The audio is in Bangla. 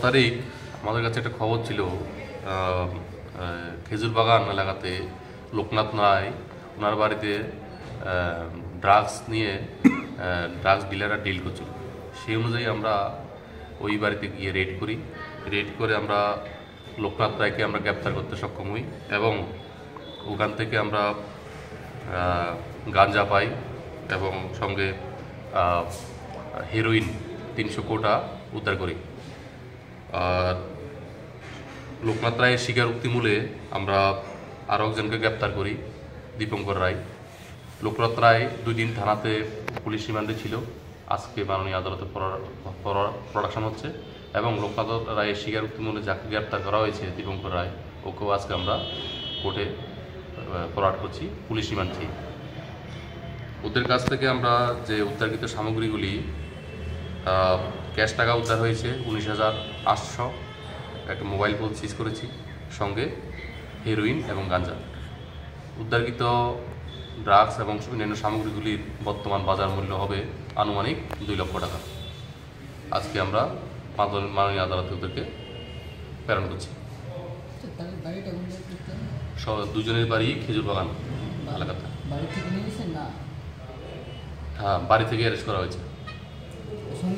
তারিখ আমাদের কাছে একটা খবর ছিল। খেজুর বাগান এলাকাতে লোকনাথ রায় ওনার বাড়িতে ড্রাগস নিয়ে ড্রাগস ডিলাররা ডিল করছিল। সেই অনুযায়ী আমরা ওই বাড়িতে গিয়ে রেড করে আমরা লোকনাথ রায়কে আমরা গ্রেপ্তার করতে সক্ষম হই এবং ওখান থেকে আমরা গাঞ্জা পাই এবং সঙ্গে হেরোইন 300 কোটা উদ্ধার করি। আর লোকনাথ রায়ের স্বীকারোক্তি মূলে আমরা আরও একজনকে গ্রেপ্তার করি, দীপঙ্কর রায়। লোকনাথ রায় 2 দিন থানাতে পুলিশ রিমান্ডে ছিল, আজকে মাননীয় আদালতে প্রোডাকশন হচ্ছে এবং লোকনাথ রায়ের স্বীকারোক্তি মূলে যাকে গ্রেপ্তার করা হয়েছে দীপঙ্কর রায়, ওকেও আজকে আমরা কোর্টে ফরওয়ার্ড করছি পুলিশ রিমান্ডে। ওদের কাছ থেকে আমরা যে উদ্ধারকৃত সামগ্রীগুলি, ক্যাশ টাকা উদ্ধার হয়েছে 19,800, একটা মোবাইল ফোন সিজ করেছি, সঙ্গে হেরোইন এবং গাঁজা। উদ্ধারকৃত ড্রাগস এবং অন্যান্য সামগ্রীগুলির বর্তমান বাজার মূল্য হবে আনুমানিক 2 লক্ষ টাকা। আজকে আমরা মাননীয় আদালতে ওদেরকে প্রেরণ করছি। দুজনের বাড়ি খেজুর বাগান এলাকাতে। হ্যাঁ, বাড়ি থেকে অ্যারেস্ট করা হয়েছে।